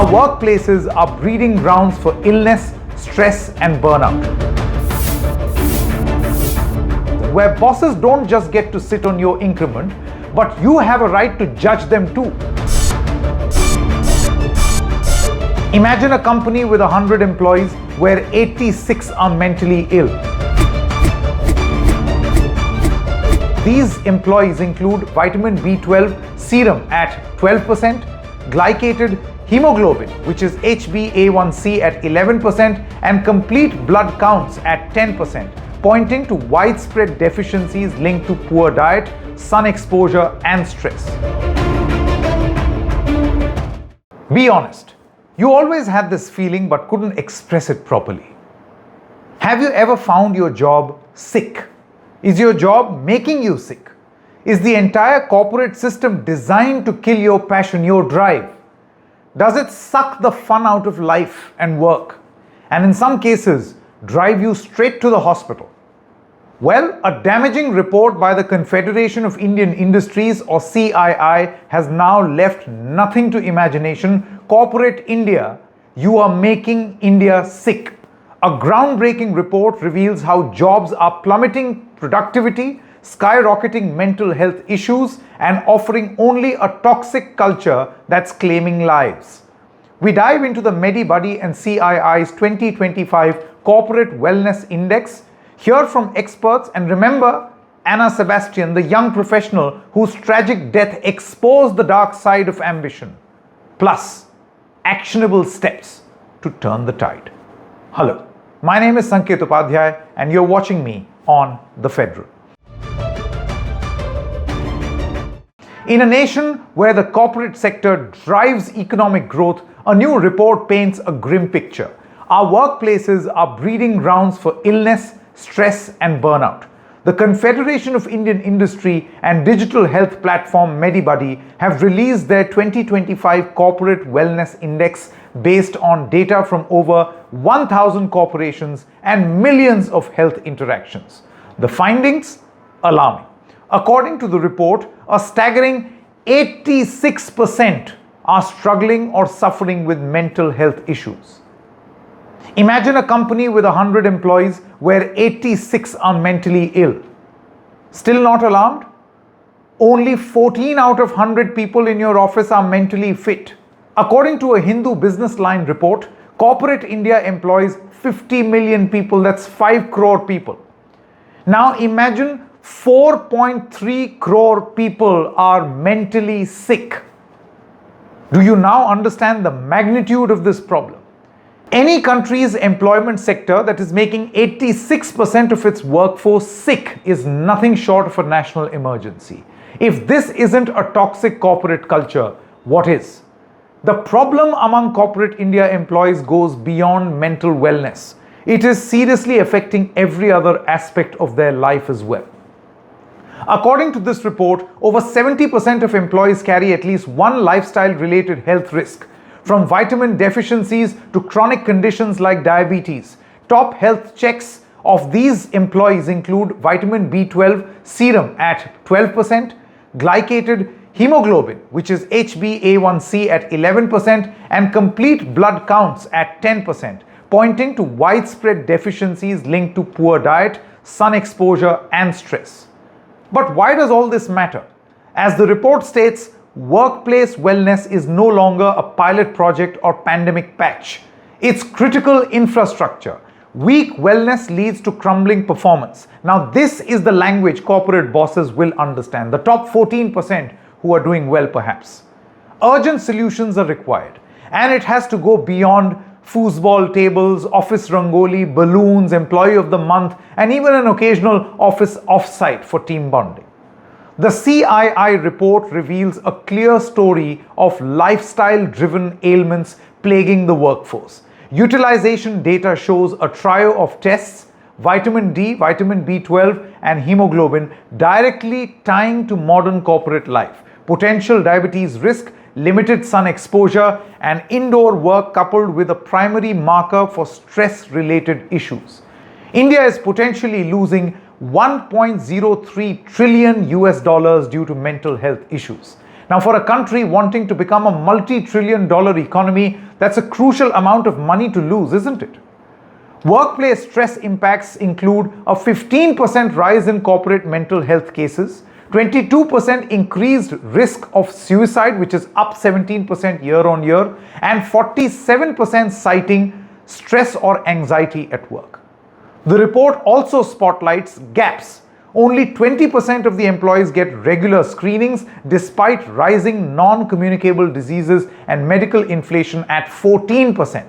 Our workplaces are breeding grounds for illness, stress, and burnout, where bosses don't just get to sit on your increment, but you have a right to judge them too. Imagine a company with 100 employees where 86 are mentally ill. These employees include vitamin B12 serum at 12%, glycated hemoglobin, which is HbA1c at 11%, and complete blood counts at 10%, pointing to widespread deficiencies linked to poor diet, sun exposure, and stress. Be honest, you always had this feeling but couldn't express it properly. Have you ever found your job sick? Is your job making you sick? Is the entire corporate system designed to kill your passion, your drive? Does it suck the fun out of life and work, and in some cases, drive you straight to the hospital? Well, a damaging report by the Confederation of Indian Industries, or CII, has now left nothing to imagination. Corporate India, you are making India sick. A groundbreaking report reveals how jobs are plummeting productivity, skyrocketing mental health issues, and offering only a toxic culture that's claiming lives. We dive into the Medibuddy and CII's 2025 Corporate Wellness Index, hear from experts, and remember Anna Sebastian, the young professional whose tragic death exposed the dark side of ambition. Plus, actionable steps to turn the tide. Hello, my name is Sanket Upadhyay, and you're watching me on TheFederal. In a nation where the corporate sector drives economic growth, a new report paints a grim picture. Our workplaces are breeding grounds for illness, stress, and burnout. The Confederation of Indian Industry and digital health platform Medibuddy have released their 2025 Corporate Wellness Index based on data from over 1,000 corporations and millions of health interactions. The findings? Alarming. According to the report, a staggering 86% are struggling or suffering with mental health issues. Imagine a company with 100 employees where 86 are mentally ill. Still not alarmed? Only 14 out of 100 people in your office are mentally fit. According to a Hindu Business Line report, corporate India employs 50 million people, that's 5 crore people. Now imagine 4.3 crore people are mentally sick. Do you now understand the magnitude of this problem? Any country's employment sector that is making 86% of its workforce sick is nothing short of a national emergency. If this isn't a toxic corporate culture, what is? The problem among corporate India employees goes beyond mental wellness. It is seriously affecting every other aspect of their life as well. According to this report, over 70% of employees carry at least one lifestyle-related health risk, from vitamin deficiencies to chronic conditions like diabetes. Top health checks of these employees include vitamin B12 serum at 12%, glycated hemoglobin, which is HbA1c at 11%, and complete blood counts at 10%, pointing to widespread deficiencies linked to poor diet, sun exposure, and stress. But why does all this matter? As the report states, workplace wellness is no longer a pilot project or pandemic patch. It's critical infrastructure. Weak wellness leads to crumbling performance. Now, this is the language corporate bosses will understand, the top 14% who are doing well perhaps. Urgent solutions are required, and it has to go beyond foosball tables, office rangoli, balloons, employee of the month, and even an occasional office offsite for team bonding. The CII report reveals a clear story of lifestyle-driven ailments plaguing the workforce. Utilization data shows a trio of tests, vitamin D, vitamin B12, and hemoglobin, directly tying to modern corporate life. Potential diabetes risk, limited sun exposure, and indoor work coupled with a primary marker for stress-related issues. India is potentially losing $1.03 trillion due to mental health issues. Now, for a country wanting to become a multi-trillion-dollar economy, that's a crucial amount of money to lose, isn't it? Workplace stress impacts include a 15% rise in corporate mental health cases, 22% increased risk of suicide, which is up 17% year on year, and 47% citing stress or anxiety at work. The report also spotlights gaps. Only 20% of the employees get regular screenings despite rising non-communicable diseases and medical inflation at 14%.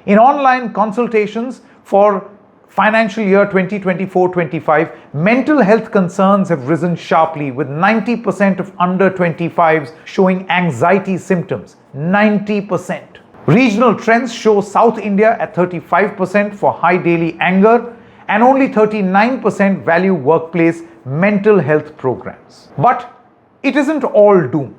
In online consultations for financial year 2024-25, mental health concerns have risen sharply, with 90% of under 25s showing anxiety symptoms. 90%. Regional trends show South India at 35% for high daily anger, and only 39% value workplace mental health programs. But it isn't all doom.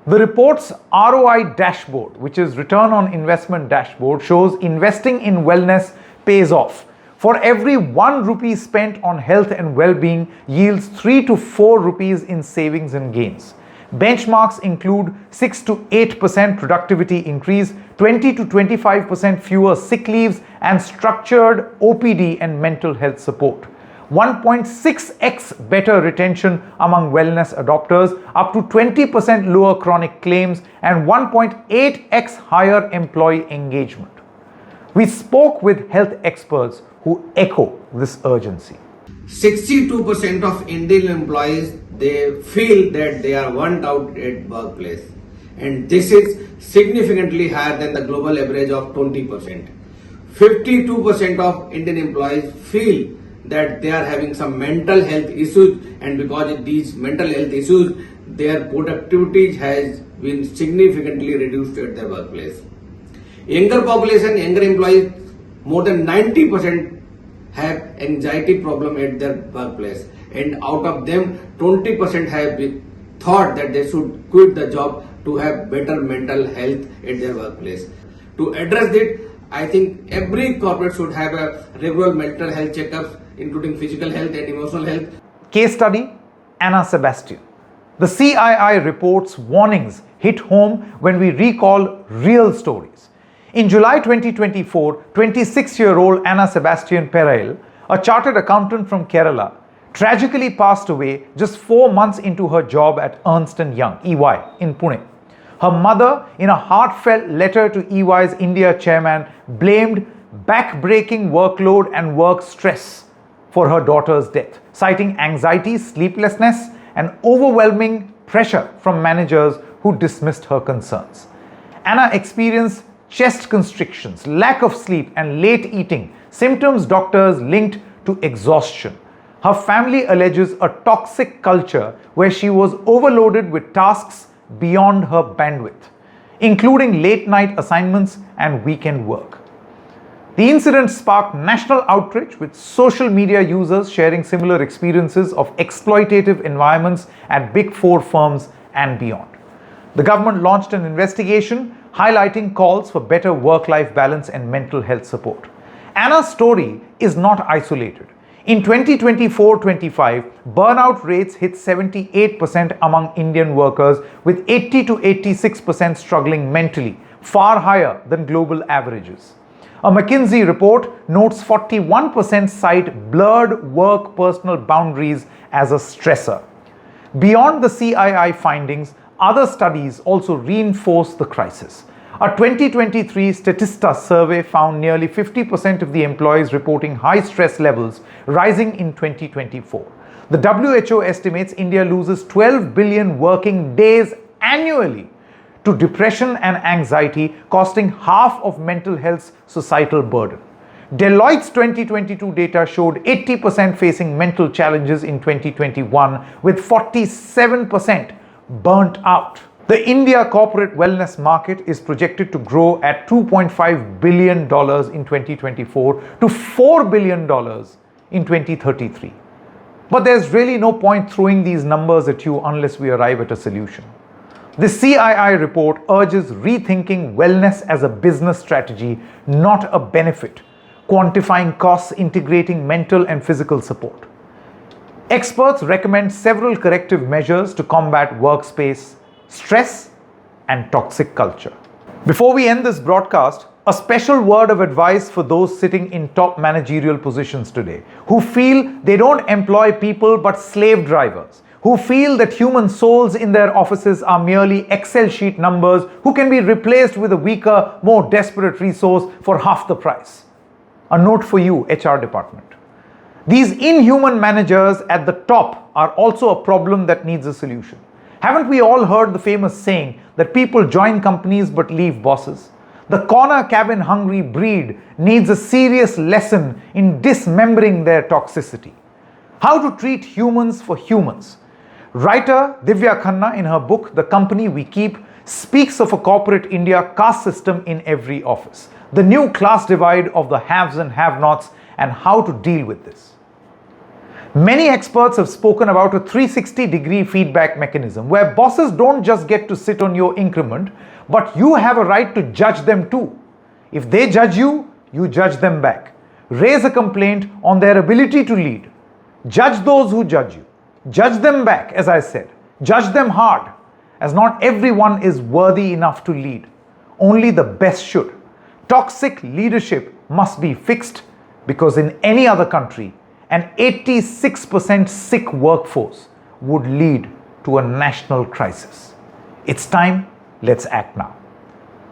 The report's ROI dashboard, which is return on investment dashboard, shows investing in wellness pays off. For every 1 rupee spent on health and well-being yields 3 to 4 rupees in savings and gains. Benchmarks include 6 to 8% productivity increase, 20 to 25% fewer sick leaves, and structured OPD and mental health support. 1.6x better retention among wellness adopters, up to 20% lower chronic claims, and 1.8x higher employee engagement. We spoke with health experts who echo this urgency. 62% of Indian employees, they feel that they are burnt out at workplace, and this is significantly higher than the global average of 20%. 52% of Indian employees feel that they are having some mental health issues, and because of these mental health issues, their productivity has been significantly reduced at their workplace. Younger population, younger employees, more than 90% have anxiety problem at their workplace, and out of them 20% have thought that they should quit the job to have better mental health at their workplace. To address it, I think every corporate should have a regular mental health checkups, including physical health and emotional health. Case study, Anna Sebastian. The CII report's warnings hit home when we recall real stories. In July 2024, 26-year-old Anna Sebastian Perel, a chartered accountant from Kerala, tragically passed away just 4 months into her job at Ernst & Young, EY, in Pune. Her mother, in a heartfelt letter to EY's India chairman, blamed back-breaking workload and work stress for her daughter's death, citing anxiety, sleeplessness, and overwhelming pressure from managers who dismissed her concerns. Anna experienced chest constrictions, lack of sleep, and late eating, symptoms doctors linked to exhaustion. Her family alleges a toxic culture where she was overloaded with tasks beyond her bandwidth, including late-night assignments and weekend work. The incident sparked national outrage, with social media users sharing similar experiences of exploitative environments at Big Four firms and beyond. The government launched an investigation highlighting calls for better work-life balance and mental health support. Anna's story is not isolated. In 2024-25, burnout rates hit 78% among Indian workers, with 80 to 86% struggling mentally, far higher than global averages. A McKinsey report notes 41% cite blurred work-personal boundaries as a stressor. Beyond the CII findings, other studies also reinforce the crisis. A 2023 Statista survey found nearly 50% of the employees reporting high stress levels, rising in 2024. The WHO estimates India loses 12 billion working days annually to depression and anxiety, costing half of mental health's societal burden. Deloitte's 2022 data showed 80% facing mental challenges in 2021, with 47% burnt out. The India corporate wellness market is projected to grow at $2.5 billion in 2024 to $4 billion in 2033. But there's really no point throwing these numbers at you unless we arrive at a solution. The CII report urges rethinking wellness as a business strategy, not a benefit, quantifying costs, integrating mental and physical support. Experts recommend several corrective measures to combat workspace stress and toxic culture. Before we end this broadcast, a special word of advice for those sitting in top managerial positions today who feel they don't employ people but slave drivers, who feel that human souls in their offices are merely Excel sheet numbers who can be replaced with a weaker, more desperate resource for half the price. A note for you, HR department. These inhuman managers at the top are also a problem that needs a solution. Haven't we all heard the famous saying that people join companies but leave bosses? The corner cabin hungry breed needs a serious lesson in dismembering their toxicity. How to treat humans for humans. Writer Divya Khanna in her book The Company We Keep speaks of a corporate India caste system in every office, the new class divide of the haves and have-nots, and how to deal with this. Many experts have spoken about a 360-degree feedback mechanism where bosses don't just get to sit on your increment, but you have a right to judge them too. If they judge you, you judge them back. Raise a complaint on their ability to lead. Judge those who judge you. Judge them back, as I said. Judge them hard, as not everyone is worthy enough to lead. Only the best should. Toxic leadership must be fixed because in any other country, an 86% sick workforce would lead to a national crisis. It's time, let's act now.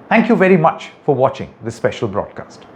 Thank you very much for watching this special broadcast.